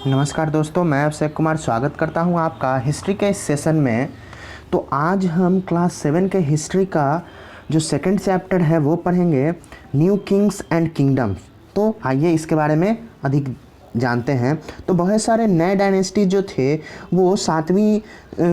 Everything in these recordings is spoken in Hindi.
नमस्कार दोस्तों, मैं अभिषेक कुमार स्वागत करता हूं आपका हिस्ट्री के इस सेशन में। तो आज हम क्लास 7 के हिस्ट्री का जो सेकंड चैप्टर है वो पढ़ेंगे, न्यू किंग्स एंड किंगडम्स। तो आइए इसके बारे में अधिक जानते हैं। तो बहुत सारे नए डायनेस्टी जो थे वो 7वीं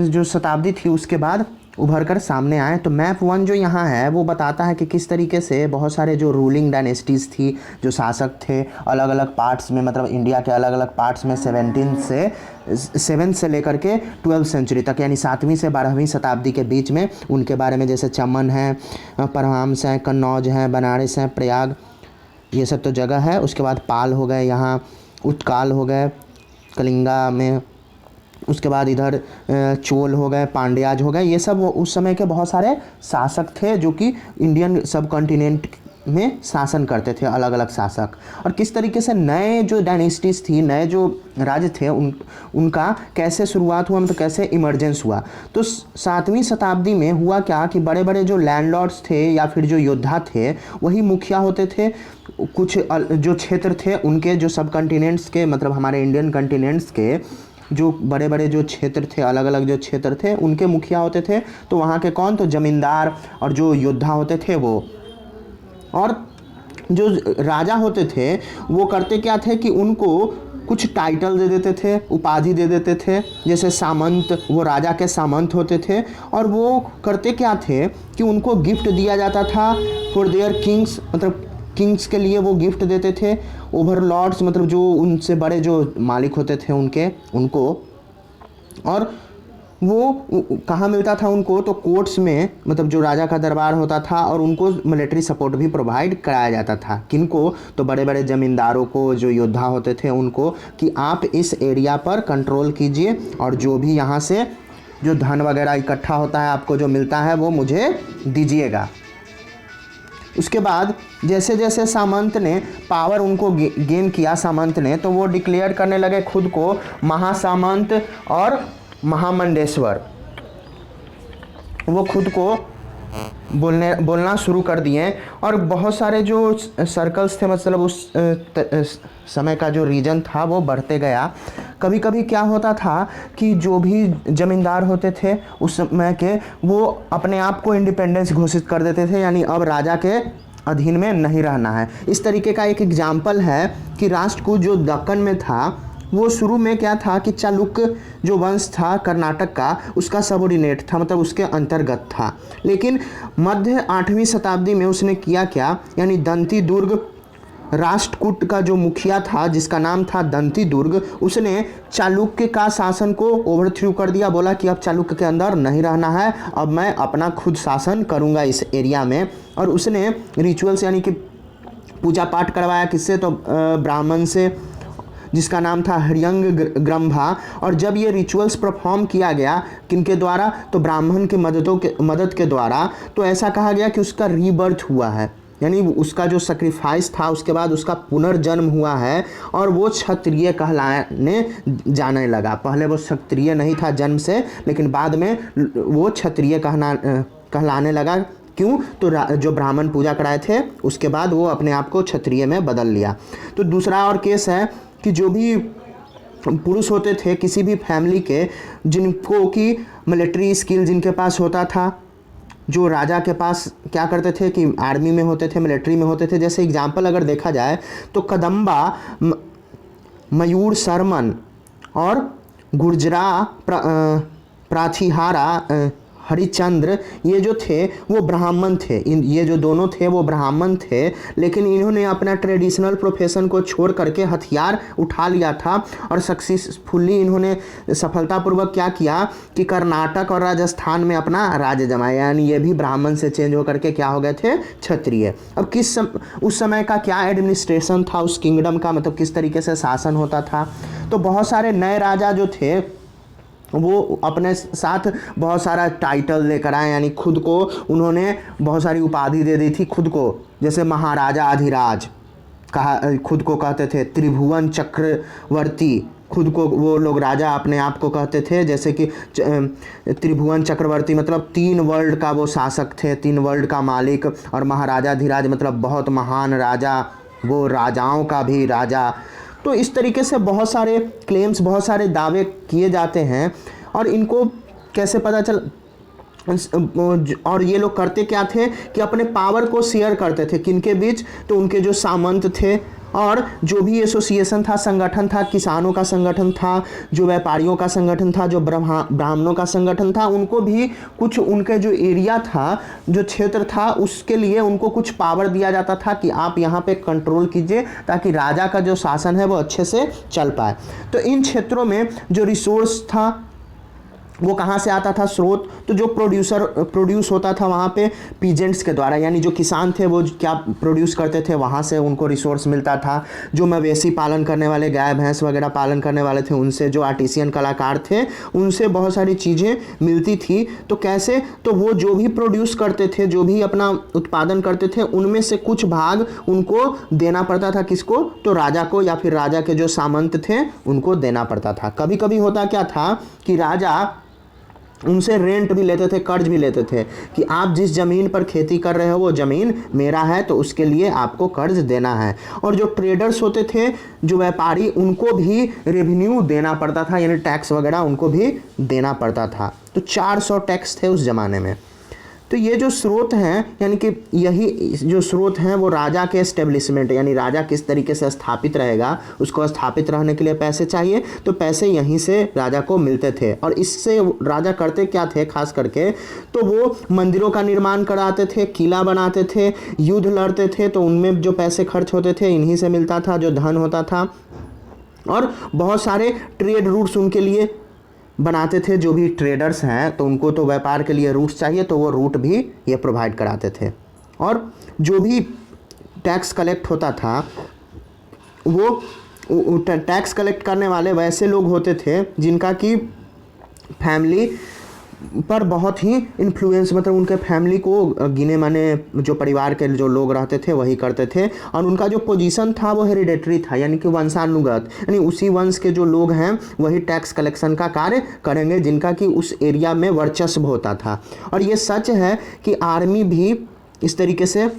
जो शताब्दी थी उसके बाद उभर कर सामने आए। तो मैप 1 जो यहाँ है वो बताता है कि किस तरीके से बहुत सारे जो रूलिंग डायनेस्टीज़ थी, जो शासक थे अलग अलग पार्ट्स में, मतलब इंडिया के अलग अलग पार्ट्स में 7 से लेकर के 12वीं सेंचुरी तक, यानी 7वीं से 12वीं शताब्दी के बीच में उनके बारे में, जैसे चमन है, परहाम्स हैं, कन्नौज हैं, बनारस हैं, प्रयाग, ये सब तो जगह है। उसके बाद पाल हो गए, यहाँ उत्काल हो गए कलिंगा में, उसके बाद इधर चोल हो गए, पांड्याज हो गए। ये सब उस समय के बहुत सारे शासक थे जो कि इंडियन सब कॉन्टिनेंट में शासन करते थे, अलग अलग शासक। और किस तरीके से नए जो डायनेस्टीज़ थी, नए जो राज्य थे, उनका कैसे शुरुआत हुआ, मतलब कैसे इमर्जेंस हुआ। तो 7वीं शताब्दी में हुआ क्या कि बड़े बड़े जो लैंडलॉर्ड्स थे या फिर जो योद्धा थे वही मुखिया होते थे। कुछ जो क्षेत्र थे उनके, जो सब कॉन्टिनेंट्स के, मतलब हमारे इंडियन कॉन्टिनेंट्स के जो बड़े बड़े जो क्षेत्र थे, अलग अलग जो क्षेत्र थे, उनके मुखिया होते थे। तो वहाँ के कौन, तो जमींदार और जो योद्धा होते थे वो। और जो राजा होते थे वो करते क्या थे कि उनको कुछ टाइटल दे देते थे, उपाधि दे देते थे। जैसे सामंत, वो राजा के सामंत होते थे। और वो करते क्या थे कि उनको गिफ्ट दिया जाता था फॉर देयर किंग्स, मतलब किंग्स के लिए वो गिफ्ट देते थे। ओवरलॉर्ड्स, मतलब जो उनसे बड़े जो मालिक होते थे उनको। और वो कहाँ मिलता था उनको, तो कोर्ट्स में, मतलब जो राजा का दरबार होता था। और उनको मिलिट्री सपोर्ट भी प्रोवाइड कराया जाता था। किनको, तो बड़े बड़े ज़मींदारों को, जो योद्धा होते थे उनको, कि आप इस एरिया पर कंट्रोल कीजिए और जो भी यहाँ से जो धन वगैरह इकट्ठा होता है, आपको जो मिलता है वो मुझे दीजिएगा। उसके बाद जैसे जैसे सामंत ने पावर उनको गेन किया, सामंत ने, तो वो डिक्लेयर करने लगे खुद को महासामंत और महामंडेश्वर। वो खुद को बोलना शुरू कर दिए। और बहुत सारे जो सर्कल्स थे, मतलब उस समय का जो रीजन था वो बढ़ते गया। कभी कभी क्या होता था कि जो भी जमींदार होते थे उस समय के, वो अपने आप को इंडिपेंडेंस घोषित कर देते थे, यानी अब राजा के अधीन में नहीं रहना है। इस तरीके का एक एग्जाम्पल है कि राष्ट्रकूट जो दक्कन में था, वो शुरू में क्या था कि चालुक्य जो वंश था कर्नाटक का, उसका सबऑर्डिनेट था, मतलब उसके अंतर्गत था। लेकिन मध्य 8वीं शताब्दी में उसने किया क्या, यानी दंती दुर्ग राष्ट्रकूट का जो मुखिया था, जिसका नाम था दंती दुर्ग, उसने चालुक्य का शासन को ओवरथ्रू कर दिया। बोला कि अब चालुक्य के अंदर नहीं रहना है, अब मैं अपना खुद शासन करूँगा इस एरिया में। और उसने रिचुअल्स, यानी कि पूजा पाठ करवाया, किससे, तो ब्राह्मण से, जिसका नाम था हरियंग ग्रंभा। और जब ये रिचुअल्स परफॉर्म किया गया किनके द्वारा, तो ब्राह्मण की मदद के द्वारा, तो ऐसा कहा गया कि उसका रीबर्थ हुआ है, यानी उसका जो सेक्रीफाइस था उसके बाद उसका पुनर्जन्म हुआ है। और वो क्षत्रिय कहलाने जाने लगा। पहले वो क्षत्रिय नहीं था जन्म से, लेकिन बाद में वो क्षत्रिय कहलाने लगा। क्यों, तो जो ब्राह्मण पूजा कराए थे उसके बाद वो अपने आप को क्षत्रिय में बदल लिया। तो दूसरा और केस है कि जो भी पुरुष होते थे किसी भी फैमिली के, जिनको कि मिलिट्री स्किल जिनके पास होता था, जो राजा के पास क्या करते थे कि आर्मी में होते थे, मिलिट्री में होते थे। जैसे एग्जाम्पल अगर देखा जाए तो कदम्बा, मयूर शर्मन और गुर्जरा, प्राथिहारा, हरिचंद्र, ये जो थे वो ब्राह्मण थे। ये जो दोनों थे वो ब्राह्मण थे, लेकिन इन्होंने अपना ट्रेडिशनल प्रोफेशन को छोड़ करके हथियार उठा लिया था। और सक्सेसफुली इन्होंने सफलतापूर्वक क्या किया कि कर्नाटक और राजस्थान में अपना राज्य जमाया, यानी ये भी ब्राह्मण से चेंज होकर के क्या हो गए थे, क्षत्रिय। अब उस समय का क्या एडमिनिस्ट्रेशन था उस किंगडम का, मतलब किस तरीके से शासन होता था। तो बहुत सारे नए राजा जो थे वो अपने साथ बहुत सारा टाइटल लेकर आए, यानी खुद को उन्होंने बहुत सारी उपाधि दे दी थी खुद को। जैसे महाराजा अधिराज कहा, खुद को कहते थे त्रिभुवन चक्रवर्ती, खुद को वो लोग राजा अपने आप को कहते थे। जैसे कि त्रिभुवन चक्रवर्ती मतलब 3 वर्ल्ड का वो शासक थे, 3 वर्ल्ड का मालिक। और महाराजा धीराज मतलब बहुत महान राजा, वो राजाओं का भी राजा। तो इस तरीके से बहुत सारे क्लेम्स, बहुत सारे दावे किए जाते हैं। और इनको कैसे पता चल, और ये लोग करते क्या थे कि अपने पावर को शेयर करते थे किनके बीच, तो उनके जो सामंत थे और जो भी एसोसिएशन था, संगठन था, किसानों का संगठन था, जो व्यापारियों का संगठन था, जो ब्राह्मणों का संगठन था, उनको भी कुछ उनके जो एरिया था, जो क्षेत्र था, उसके लिए उनको कुछ पावर दिया जाता था कि आप यहाँ पे कंट्रोल कीजिए ताकि राजा का जो शासन है वो अच्छे से चल पाए। तो इन क्षेत्रों में जो रिसोर्स था वो कहाँ से आता था, स्रोत, तो जो प्रोड्यूस होता था वहाँ पे पीजेंट्स के द्वारा, यानी जो किसान थे वो क्या प्रोड्यूस करते थे, वहाँ से उनको रिसोर्स मिलता था। जो मवेशी पालन करने वाले, गाय भैंस वगैरह पालन करने वाले थे, उनसे, जो आर्टिसियन कलाकार थे, उनसे बहुत सारी चीज़ें मिलती थी। तो कैसे, तो वो जो भी प्रोड्यूस करते थे, जो भी अपना उत्पादन करते थे, उनमें से कुछ भाग उनको देना पड़ता था, किसको, तो राजा को, या फिर राजा के जो सामंत थे उनको देना पड़ता था। कभी कभी होता क्या था कि राजा उनसे रेंट भी लेते थे, कर्ज भी लेते थे कि आप जिस ज़मीन पर खेती कर रहे हो वो ज़मीन मेरा है, तो उसके लिए आपको कर्ज देना है। और जो ट्रेडर्स होते थे, जो व्यापारी, उनको भी रेवेन्यू देना पड़ता था, यानी टैक्स वगैरह उनको भी देना पड़ता था। तो 400 टैक्स थे उस ज़माने में। तो ये जो स्रोत हैं, यानी कि यही जो स्रोत हैं वो राजा के एस्टेब्लिशमेंट, यानी राजा किस तरीके से स्थापित रहेगा, उसको स्थापित रहने के लिए पैसे चाहिए, तो पैसे यहीं से राजा को मिलते थे। और इससे राजा करते क्या थे खास करके, तो वो मंदिरों का निर्माण कराते थे, किला बनाते थे, युद्ध लड़ते थे, तो उनमें जो पैसे खर्च होते थे इन्हीं से मिलता था, जो धन होता था। और बहुत सारे ट्रेड रूट्स उनके लिए बनाते थे, जो भी ट्रेडर्स हैं तो उनको तो व्यापार के लिए रूट्स चाहिए, तो वो रूट भी ये प्रोवाइड कराते थे। और जो भी टैक्स कलेक्ट होता था, वो टैक्स कलेक्ट करने वाले वैसे लोग होते थे जिनका कि फैमिली पर बहुत ही इन्फ्लुएंस, मतलब उनके फैमिली को गिने माने जो परिवार के जो लोग रहते थे वही करते थे। और उनका जो पोजीशन था वो हेरिडेटरी था, यानी कि वंशानुगत, यानी उसी वंश के जो लोग हैं वही टैक्स कलेक्शन का कार्य करेंगे, जिनका कि उस एरिया में वर्चस्व होता था। और ये सच है कि आर्मी भी इस तरीके से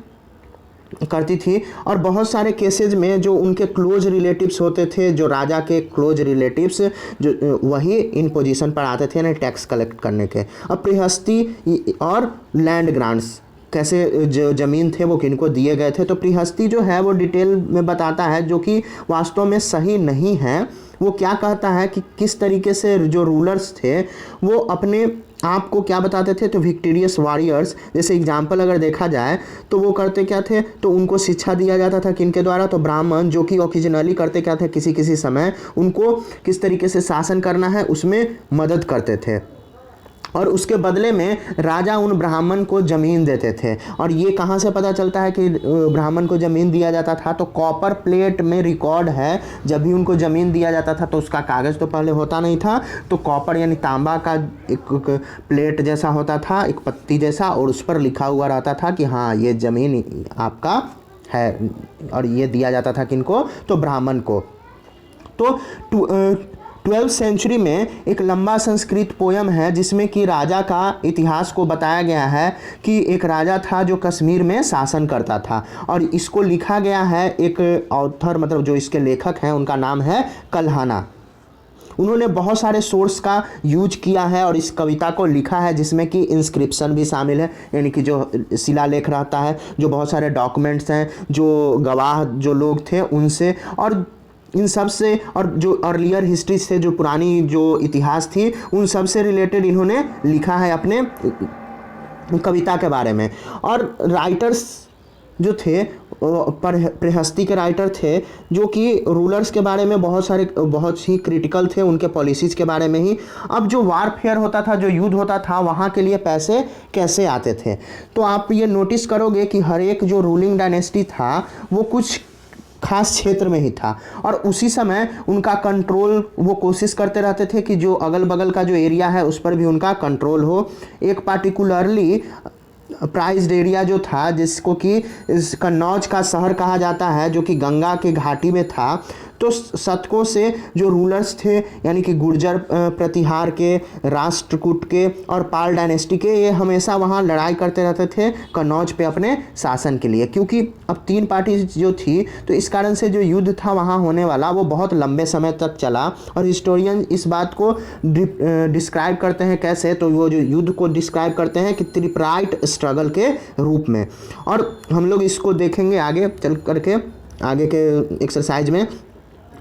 करती थी। और बहुत सारे केसेस में जो उनके क्लोज रिलेटिव्स होते थे, जो राजा के क्लोज रिलेटिव्स, जो वही इन पोजीशन पर आते थे, यानी टैक्स कलेक्ट करने के। अब प्रीहस्ती और लैंड ग्रांट्स, कैसे जो ज़मीन थे वो किनको दिए गए थे, तो प्रीहस्ती जो है वो डिटेल में बताता है, जो कि वास्तव में सही नहीं है। वो क्या कहता है कि किस तरीके से जो रूलर्स थे वो अपने आप को क्या बताते थे, तो विक्टोरियस वॉरियर्स। जैसे एग्जाम्पल अगर देखा जाए तो वो करते क्या थे, तो उनको शिक्षा दिया जाता था किनके द्वारा, तो ब्राह्मण, जो कि ओरिजिनली करते क्या थे, किसी किसी समय उनको किस तरीके से शासन करना है उसमें मदद करते थे। और उसके बदले में राजा उन ब्राह्मण को ज़मीन देते थे। और ये कहाँ से पता चलता है कि ब्राह्मण को ज़मीन दिया जाता था, तो कॉपर प्लेट में रिकॉर्ड है, जब भी उनको ज़मीन दिया जाता था तो उसका कागज़ तो पहले होता नहीं था, तो कॉपर यानी तांबा का एक प्लेट जैसा होता था, एक पत्ती जैसा, और उस पर लिखा हुआ रहता था कि हाँ ये ज़मीन आपका है। और ये दिया जाता था किनको, तो ब्राह्मण को। तो 12वीं सेंचुरी में एक लंबा संस्कृत पोयम है जिसमें कि राजा का इतिहास को बताया गया है कि एक राजा था जो कश्मीर में शासन करता था। और इसको लिखा गया है एक ऑथर, मतलब जो इसके लेखक हैं उनका नाम है कल्हाना। उन्होंने बहुत सारे सोर्स का यूज किया है और इस कविता को लिखा है, जिसमें कि इंस्क्रिप्शन भी शामिल है, यानी कि जो शिलालेख रहता है, जो बहुत सारे डॉक्यूमेंट्स हैं, जो गवाह जो लोग थे उनसे, और इन सब से, और जो अर्लियर हिस्ट्री से, जो पुरानी जो इतिहास थी, उन सब से रिलेटेड इन्होंने लिखा है अपने कविता के बारे में। और राइटर्स जो थे प्रीहस्ती के राइटर थे, जो कि रूलर्स के बारे में बहुत ही क्रिटिकल थे, उनके पॉलिसीज़ के बारे में ही। अब जो वारफेयर होता था, जो युद्ध होता था, वहाँ के लिए पैसे कैसे आते थे, तो आप ये नोटिस करोगे कि हर एक जो रूलिंग डायनेस्टी था वो कुछ खास क्षेत्र में ही था, और उसी समय उनका कंट्रोल वो कोशिश करते रहते थे कि जो अगल बगल का जो एरिया है उस पर भी उनका कंट्रोल हो। एक पार्टिकुलरली प्राइज्ड एरिया जो था, जिसको कि कन्नौज का शहर कहा जाता है, जो कि गंगा के घाटी में था, तो शतकों से जो रूलर्स थे यानी कि गुर्जर प्रतिहार के, राष्ट्रकूट के और पाल डायनेस्टी के, ये हमेशा वहाँ लड़ाई करते रहते थे कन्नौज पे अपने शासन के लिए, क्योंकि अब 3 पार्टी जो थी तो इस कारण से जो युद्ध था वहाँ होने वाला वो बहुत लंबे समय तक चला। और हिस्टोरियन इस बात को डिस्क्राइब करते हैं कैसे, तो वो जो युद्ध को डिस्क्राइब करते हैं कि ट्रिपराइट स्ट्रगल के रूप में। और हम लोग इसको देखेंगे आगे चल करके आगे के एक्सरसाइज में।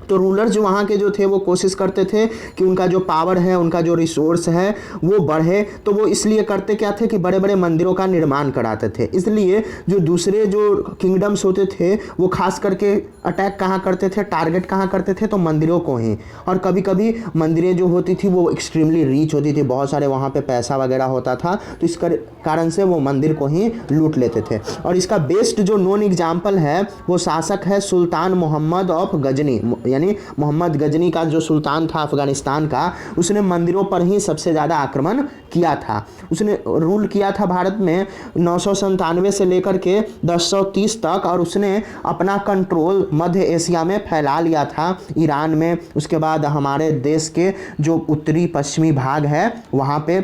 तो रूलर जो वहाँ के जो थे वो कोशिश करते थे कि उनका जो पावर है, उनका जो रिसोर्स है वो बढ़े, तो वो इसलिए करते क्या थे कि बड़े बड़े मंदिरों का निर्माण कराते थे। इसलिए जो दूसरे जो किंगडम्स होते थे वो खास करके अटैक कहाँ करते थे, टारगेट कहाँ करते थे, तो मंदिरों को ही। और कभी कभी मंदिरें जो होती थी वो एक्सट्रीमली रिच होती थी, बहुत सारे वहाँ पे पैसा वगैरह होता था, तो इस कारण से वो मंदिर को ही लूट लेते थे। और इसका बेस्ट जो नोन एग्जाम्पल है वो शासक है सुल्तान मोहम्मद ऑफ गजनी, यानी मोहम्मद गजनी का जो सुल्तान था अफगानिस्तान का, उसने मंदिरों पर ही सबसे ज़्यादा आक्रमण किया था। उसने रूल किया था भारत में 997 से लेकर के 1030 तक, और उसने अपना कंट्रोल मध्य एशिया में फैला लिया था, ईरान में, उसके बाद हमारे देश के जो उत्तरी पश्चिमी भाग है वहाँ पे।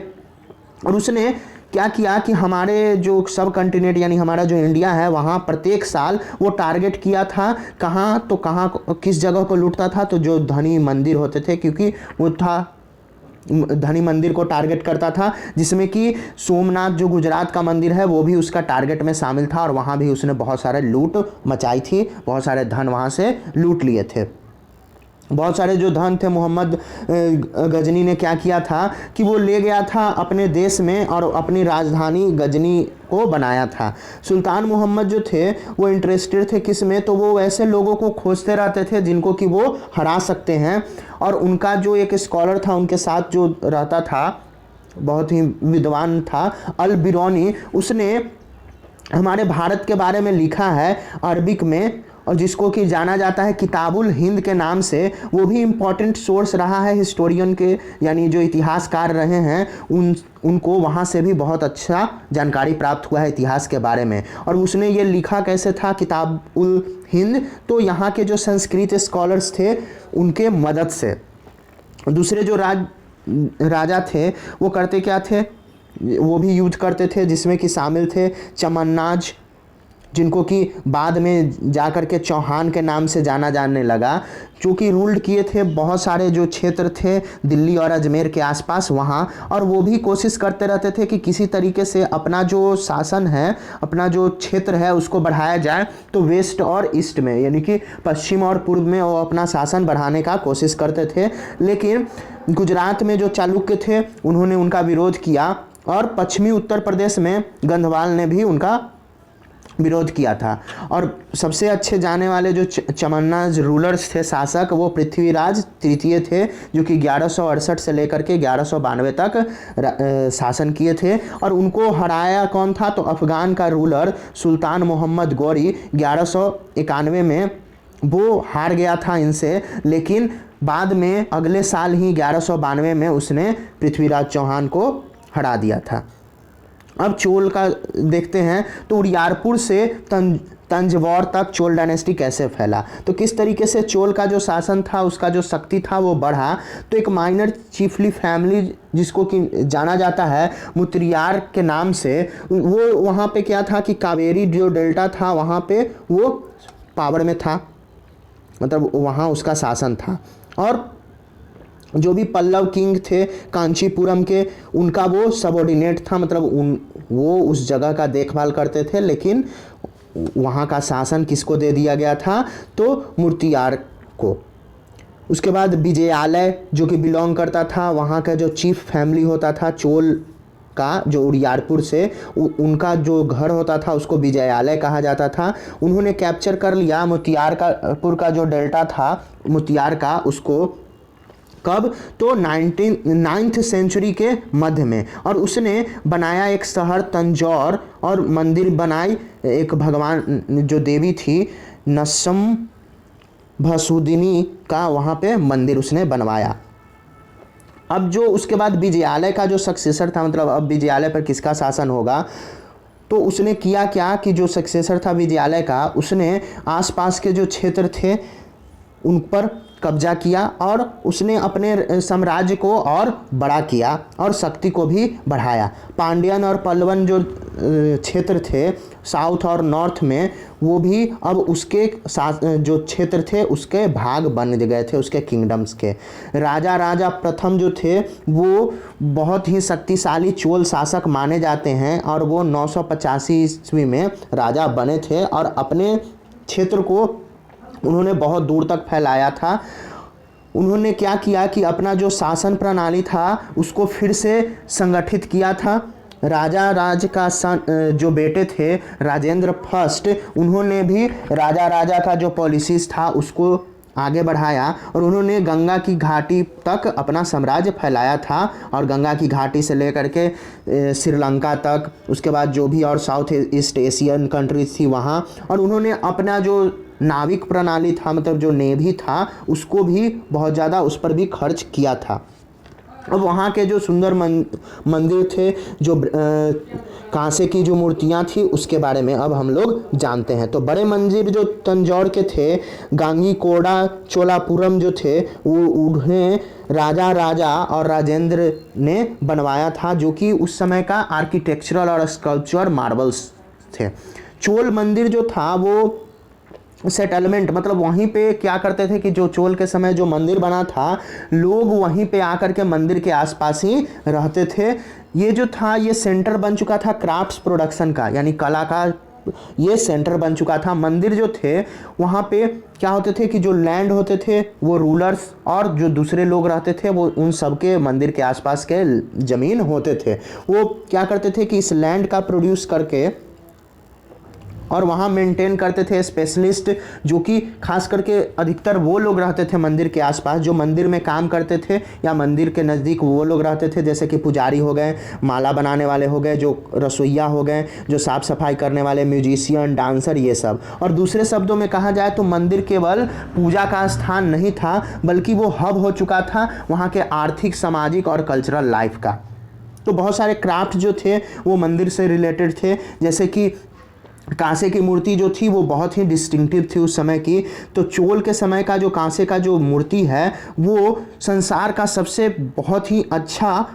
और उसने क्या किया कि हमारे जो सब कंटिनेंट यानी हमारा जो इंडिया है वहाँ प्रत्येक साल वो टारगेट किया था, कहाँ तो कहाँ किस जगह को लूटता था, तो जो धनी मंदिर होते थे, क्योंकि वो था धनी मंदिर को टारगेट करता था, जिसमें कि सोमनाथ जो गुजरात का मंदिर है वो भी उसका टारगेट में शामिल था। और वहाँ भी उसने बहुत सारे लूट मचाई थी, बहुत सारे धन वहाँ से लूट लिए थे। बहुत सारे जो धन थे मोहम्मद गजनी ने क्या किया था कि वो ले गया था अपने देश में और अपनी राजधानी गजनी को बनाया था। सुल्तान मोहम्मद जो थे वो इंटरेस्टेड थे किस में, तो वो ऐसे लोगों को खोजते रहते थे जिनको कि वो हरा सकते हैं। और उनका जो एक स्कॉलर था उनके साथ जो रहता था, बहुत ही विद्वान था, अल बिरौनी, उसने हमारे भारत के बारे में लिखा है अरबिक में, और जिसको कि जाना जाता है किताबुल हिंद के नाम से। वो भी इम्पॉर्टेंट सोर्स रहा है हिस्टोरियन के, यानी जो इतिहासकार रहे हैं उनको वहाँ से भी बहुत अच्छा जानकारी प्राप्त हुआ है इतिहास के बारे में। और उसने ये लिखा कैसे था किताबुल हिंद, तो यहाँ के जो संस्कृत स्कॉलर्स थे उनके मदद से। दूसरे जो राजा थे वो करते क्या थे, वो भी युद्ध करते थे, जिसमें कि शामिल थे चमन्नाज, जिनको कि बाद में जाकर के चौहान के नाम से जाना जाने लगा, क्योंकि रूल्ड किए थे बहुत सारे जो क्षेत्र थे दिल्ली और अजमेर के आसपास वहाँ। और वो भी कोशिश करते रहते थे कि किसी तरीके से अपना जो शासन है, अपना जो क्षेत्र है उसको बढ़ाया जाए। तो वेस्ट और ईस्ट में यानी कि पश्चिम और पूर्व में वो अपना शासन बढ़ाने का कोशिश करते थे। लेकिन गुजरात में जो चालुक्य थे उन्होंने उनका विरोध किया, और पश्चिमी उत्तर प्रदेश में गंधवाल ने भी उनका विरोध किया था। और सबसे अच्छे जाने वाले जो चमन्नाज रूलर्स थे, शासक, वो पृथ्वीराज तृतीय थे, जो कि 1168 से लेकर के 1192 तक शासन किए थे। और उनको हराया कौन था, तो अफगान का रूलर सुल्तान मोहम्मद गौरी 1191 में वो हार गया था इनसे। लेकिन बाद में अगले साल ही 1192 में उसने पृथ्वीराज चौहान को हरा दिया था। अब चोल का देखते हैं, तो उरियारपुर से तंजौर तक चोल डायनेस्टी कैसे फैला, तो किस तरीके से चोल का जो शासन था, उसका जो शक्ति था वो बढ़ा। तो एक माइनर चीफली फैमिली जिसको कि जाना जाता है मुत्रियार के नाम से, वो वहाँ पे क्या था कि कावेरी जो डेल्टा था वहाँ पे वो पावर में था, मतलब वहाँ उसका शासन था। और जो भी पल्लव किंग थे कांचीपुरम के, उनका वो सबऑर्डिनेट था, मतलब वो उस जगह का देखभाल करते थे। लेकिन वहाँ का शासन किसको दे दिया गया था, तो मुर्तियार को। उसके बाद विजयालय जो कि बिलोंग करता था, वहाँ का जो चीफ फैमिली होता था चोल का, जो उरियारपुर से उनका जो घर होता था उसको विजयालय कहा जाता था। उन्होंने कैप्चर कर लिया मुतियारपुर का जो डेल्टा था मुतियार का, उसको कब, तो 9th सेंचुरी के मध्य में। और उसने बनाया एक शहर तंजौर, और मंदिर बनाई एक भगवान जो देवी थी नसम भसुदिनी का, वहाँ पे मंदिर उसने बनवाया। अब जो उसके बाद विजयालय का जो सक्सेसर था, मतलब अब विजयालय पर किसका शासन होगा, तो उसने किया क्या कि जो सक्सेसर था विजयालय का, उसने आसपास के जो क्षेत्र थे उन पर कब्जा किया और उसने अपने साम्राज्य को और बड़ा किया और शक्ति को भी बढ़ाया। पांड्यन और पल्लवन जो क्षेत्र थे साउथ और नॉर्थ में, वो भी अब उसके जो क्षेत्र थे उसके भाग बन गए थे, उसके किंगडम्स के। राजा प्रथम जो थे वो बहुत ही शक्तिशाली चोल शासक माने जाते हैं और वो 985 ईस्वी में राजा बने थे और अपने क्षेत्र को उन्होंने बहुत दूर तक फैलाया था। उन्होंने क्या किया कि अपना जो शासन प्रणाली था उसको फिर से संगठित किया था। राज का जो बेटे थे राजेंद्र फर्स्ट, उन्होंने भी राजा का जो पॉलिसीज था उसको आगे बढ़ाया और उन्होंने गंगा की घाटी तक अपना साम्राज्य फैलाया था और गंगा की घाटी से लेकर के श्रीलंका तक, उसके बाद जो भी और साउथ ईस्ट एशियन कंट्रीज थी वहाँ, और उन्होंने अपना जो नाविक प्रणाली था मतलब जो नेवी था उसको भी बहुत ज़्यादा उस पर भी खर्च किया था। अब वहाँ के जो सुंदर मंदिर थे, जो कांसे की जो मूर्तियाँ थी उसके बारे में अब हम लोग जानते हैं। तो बड़े मंदिर जो तंजौर के थे, गांगीकोड़ा चोलापुरम जो थे, वो उन्हें राजा और राजेंद्र ने बनवाया था, जो कि उस समय का आर्किटेक्चरल और स्कल्पचर मार्बल्स थे। चोल मंदिर जो था वो सेटलमेंट मतलब वहीं पे क्या करते थे कि जो चोल के समय जो मंदिर बना था लोग वहीं पे आकर के मंदिर के आसपास ही रहते थे। ये जो था ये सेंटर बन चुका था क्राफ्ट्स प्रोडक्शन का, यानी कला का ये सेंटर बन चुका था। मंदिर जो थे वहाँ पे क्या होते थे कि जो लैंड होते थे वो रूलर्स और जो दूसरे लोग रहते थे वो उन सबके मंदिर के आसपास के ज़मीन होते थे। वो क्या करते थे कि इस लैंड का प्रोड्यूस करके और वहाँ मेंटेन करते थे स्पेशलिस्ट, जो कि खास करके अधिकतर वो लोग रहते थे मंदिर के आसपास जो मंदिर में काम करते थे या मंदिर के नज़दीक वो लोग रहते थे, जैसे कि पुजारी हो गए, माला बनाने वाले हो गए, जो रसोइया हो गए, जो साफ़ सफाई करने वाले, म्यूजिशियन, डांसर, ये सब। और दूसरे शब्दों में कहा जाए तो मंदिर केवल पूजा का स्थान नहीं था बल्कि वो हब हो चुका था वहाँ के आर्थिक, सामाजिक और कल्चरल लाइफ का। तो बहुत सारे क्राफ्ट जो थे वो मंदिर से रिलेटेड थे, जैसे कि कांसे की मूर्ति जो थी वो बहुत ही डिस्टिंक्टिव थी उस समय की। तो चोल के समय का जो कांसे का जो मूर्ति है वो संसार का सबसे बहुत ही अच्छा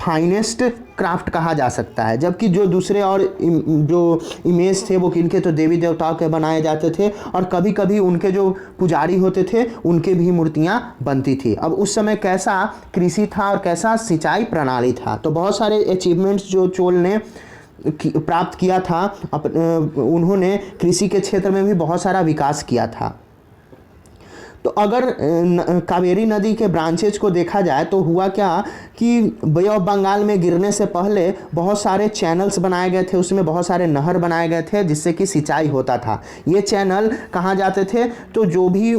फाइनेस्ट क्राफ्ट कहा जा सकता है। जबकि जो दूसरे और जो इमेज थे वो किनके, तो देवी देवताओं के बनाए जाते थे और कभी कभी उनके जो पुजारी होते थे उनके भी मूर्तियाँ बनती थी। अब उस समय कैसा कृषि था और कैसा सिंचाई प्रणाली था, तो बहुत सारे अचीवमेंट्स जो चोल ने प्राप्त किया था। उन्होंने कृषि के क्षेत्र में भी बहुत सारा विकास किया था। तो अगर कावेरी नदी के ब्रांचेज को देखा जाए तो हुआ क्या कि बे ऑफ बंगाल में गिरने से पहले बहुत सारे चैनल्स बनाए गए थे, उसमें बहुत सारे नहर बनाए गए थे जिससे कि सिंचाई होता था। ये चैनल कहाँ जाते थे, तो जो भी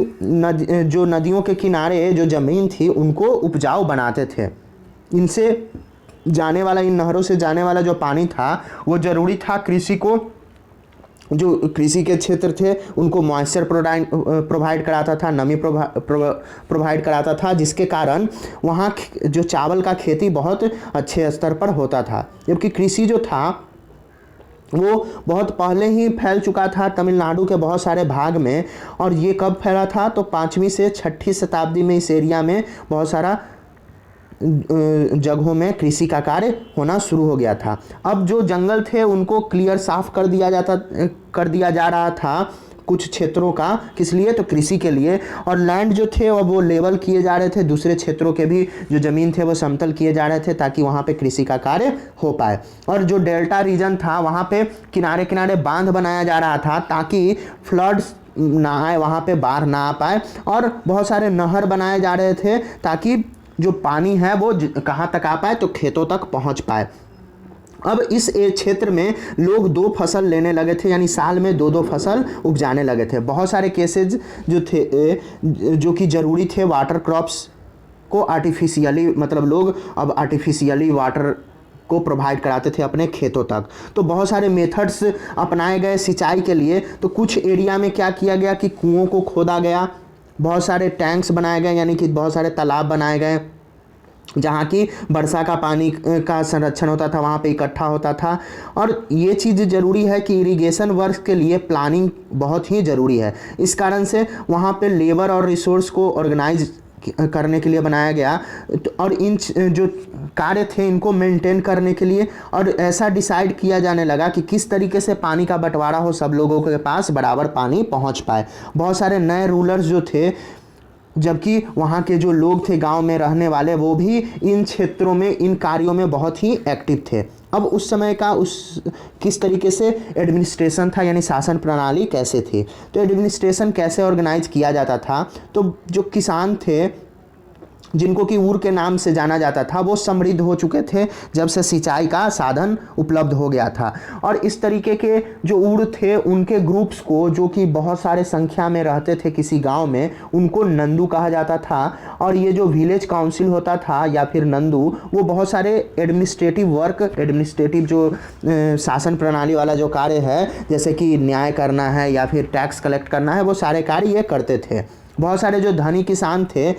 जो नदियों के किनारे जो ज़मीन थी उनको उपजाऊ बनाते थे। इनसे जाने वाला, इन नहरों से जाने वाला जो पानी था वो ज़रूरी था कृषि को, जो कृषि के क्षेत्र थे उनको मॉइस्चर प्रोवाइड कराता था, नमी प्रोवाइड कराता था, जिसके कारण वहाँ जो चावल का खेती बहुत अच्छे स्तर पर होता था। जबकि कृषि जो था वो बहुत पहले ही फैल चुका था तमिलनाडु के बहुत सारे भाग में। और ये कब फैला था, तो 5वीं से 6ठी शताब्दी में इस एरिया में बहुत सारा जगहों में कृषि का कार्य होना शुरू हो गया था। अब जो जंगल थे उनको क्लियर साफ कर दिया जा रहा था कुछ क्षेत्रों का, किस लिए, तो कृषि के लिए। और लैंड जो थे वो लेवल किए जा रहे थे, दूसरे क्षेत्रों के भी जो ज़मीन थे वो समतल किए जा रहे थे ताकि वहाँ पे कृषि का कार्य हो पाए। और जो डेल्टा रीजन था वहाँ पे किनारे किनारे बांध बनाया जा रहा था ताकि फ्लड्स ना आए, वहाँ पे बाढ़ ना आ पाए। और बहुत सारे नहर बनाए जा रहे थे ताकि जो पानी है वो कहाँ तक आ पाए, तो खेतों तक पहुँच पाए। अब इस क्षेत्र में लोग 2 फसल लेने लगे थे, यानी साल में 2-2 फसल उपजाने लगे थे। बहुत सारे केसेज जो थे जो कि ज़रूरी थे वाटर क्रॉप्स को आर्टिफिशियली, मतलब लोग अब आर्टिफिशियली वाटर को प्रोवाइड कराते थे अपने खेतों तक। तो बहुत सारे मेथड्स अपनाए गए सिंचाई के लिए। तो कुछ एरिया में क्या किया गया कि कुओं को खोदा गया, बहुत सारे टैंक्स बनाए गए, यानी कि बहुत सारे तालाब बनाए गए, जहाँ की वर्षा का पानी का संरक्षण होता था, वहाँ पे इकट्ठा होता था। और ये चीज़ ज़रूरी है कि इरिगेशन वर्क के लिए प्लानिंग बहुत ही ज़रूरी है। इस कारण से वहाँ पे लेबर और रिसोर्स को ऑर्गेनाइज करने के लिए बनाया गया। और इन जो कार्य थे इनको मेंटेन करने के लिए और ऐसा डिसाइड किया जाने लगा कि किस तरीके से पानी का बंटवारा हो, सब लोगों के पास बराबर पानी पहुंच पाए। बहुत सारे नए रूलर्स जो थे, जबकि वहाँ के जो लोग थे गांव में रहने वाले, वो भी इन क्षेत्रों में इन कार्यों में बहुत ही एक्टिव थे। अब उस समय का किस तरीके से एडमिनिस्ट्रेशन था, यानी शासन प्रणाली कैसे थी, तो एडमिनिस्ट्रेशन कैसे ऑर्गेनाइज किया जाता था। तो जो किसान थे, जिनको कि ऊर के नाम से जाना जाता था, वो समृद्ध हो चुके थे जब से सिंचाई का साधन उपलब्ध हो गया था। और इस तरीके के जो ऊर थे, उनके ग्रुप्स को, जो कि बहुत सारे संख्या में रहते थे किसी गांव में, उनको नंदू कहा जाता था। और ये जो विलेज काउंसिल होता था या फिर नंदू, वो बहुत सारे एडमिनिस्ट्रेटिव वर्क, एडमिनिस्ट्रेटिव जो शासन प्रणाली वाला जो कार्य है, जैसे कि न्याय करना है या फिर टैक्स कलेक्ट करना है, वो सारे कार्य ये करते थे। बहुत सारे जो धनी किसान थे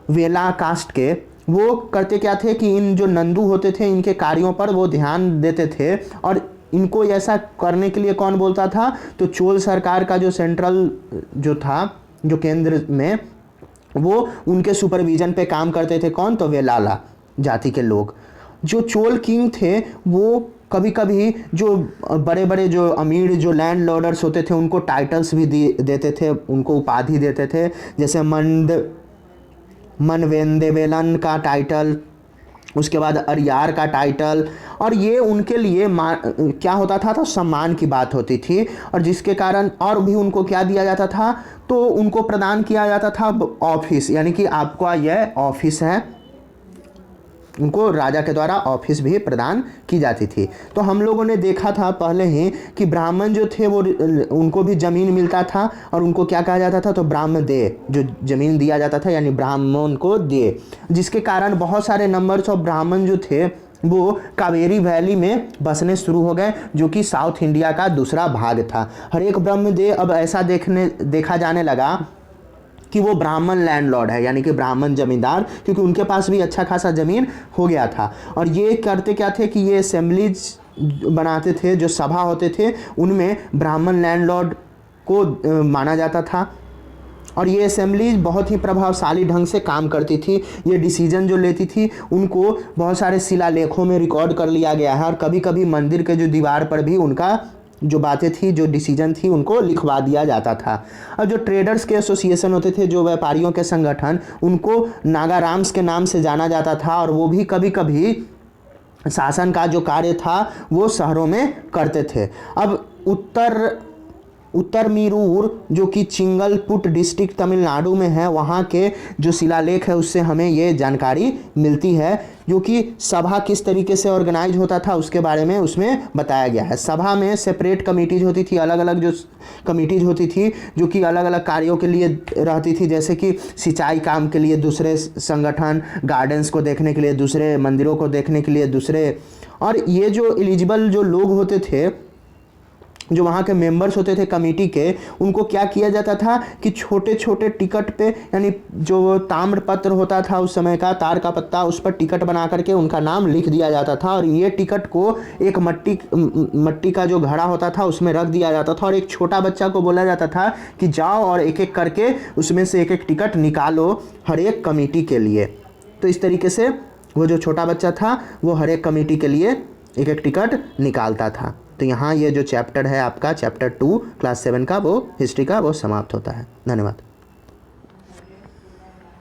वेला कास्ट के, वो करते क्या थे कि इन जो नंदू होते थे, इनके कार्यों पर वो ध्यान देते थे। और इनको ऐसा करने के लिए कौन बोलता था, तो चोल सरकार का जो सेंट्रल जो था, जो केंद्र में, वो उनके सुपरविजन पे काम करते थे। कौन, तो वेलाला जाति के लोग। जो चोल किंग थे, वो कभी कभी जो बड़े बड़े जो अमीर जो लैंड लॉर्डर्स होते थे, उनको टाइटल्स भी देते थे, उनको उपाधि देते थे, जैसे मनवेंदेवेलन का टाइटल, उसके बाद अरियार का टाइटल। और ये उनके लिए क्या होता था, तो सम्मान की बात होती थी। और जिसके कारण और भी उनको क्या दिया जाता था, तो उनको प्रदान किया जाता था ऑफिस, यानी कि आपका यह ऑफिस है, उनको राजा के द्वारा ऑफिस भी प्रदान की जाती थी। तो हम लोगों ने देखा था पहले ही कि ब्राह्मण जो थे वो उनको भी ज़मीन मिलता था, और उनको क्या कहा जाता था, तो ब्राह्मण दे, जो ज़मीन दिया जाता था, यानी ब्राह्मण को दे। जिसके कारण बहुत सारे नंबर्स ऑफ ब्राह्मण जो थे वो कावेरी वैली में बसने शुरू हो गए, जो कि साउथ इंडिया का दूसरा भाग था। हर एक ब्रह्मदेव अब ऐसा देखा जाने लगा कि वो ब्राह्मण लैंडलॉर्ड है, यानी कि ब्राह्मण जमींदार, क्योंकि उनके पास भी अच्छा खासा ज़मीन हो गया था। और ये करते क्या थे कि ये असेंबलीज बनाते थे, जो सभा होते थे, उनमें ब्राह्मण लैंडलॉर्ड को माना जाता था। और ये असेंबलीज बहुत ही प्रभावशाली ढंग से काम करती थी। ये डिसीजन जो लेती थी, उनको बहुत सारे शिलालेखों में रिकॉर्ड कर लिया गया है। और कभी कभी मंदिर के जो दीवार पर भी उनका जो बातें थी, जो डिसीजन थी, उनको लिखवा दिया जाता था। और जो ट्रेडर्स के एसोसिएशन होते थे, जो व्यापारियों के संगठन, उनको नागाराम्स के नाम से जाना जाता था। और वो भी कभी कभी शासन का जो कार्य था वो शहरों में करते थे। अब उत्तर मीरूर, जो कि चिंगलपुट डिस्ट्रिक्ट तमिलनाडु में है, वहाँ के जो शिलालेख है उससे हमें ये जानकारी मिलती है, जो कि सभा किस तरीके से ऑर्गेनाइज होता था उसके बारे में उसमें बताया गया है। सभा में सेपरेट कमिटीज होती थी, अलग अलग जो कमिटीज होती थी, जो कि अलग अलग कार्यों के लिए रहती थी, जैसे कि सिंचाई काम के लिए दूसरे संगठन, गार्डन्स को देखने के लिए दूसरे, मंदिरों को देखने के लिए दूसरे। और ये जो एलिजिबल जो लोग होते थे, जो वहाँ के मेंबर्स होते थे कमेटी के, उनको क्या किया जाता था कि छोटे छोटे टिकट पे, यानी जो ताम्र पत्र होता था उस समय का, तार का पत्ता, उस पर टिकट बना करके उनका नाम लिख दिया जाता था। और ये टिकट को एक मट्टी का जो घड़ा होता था उसमें रख दिया जाता था। और एक छोटा बच्चा को बोला जाता था कि जाओ और एक एक करके उसमें से एक एक टिकट निकालो हर एक कमेटी के लिए। तो इस तरीके से वो जो छोटा बच्चा था वो हर एक कमेटी के लिए एक एक टिकट निकालता था। तो यहाँ ये जो चैप्टर है आपका, चैप्टर 2 क्लास 7 का, वो हिस्ट्री का, वो समाप्त होता है। धन्यवाद।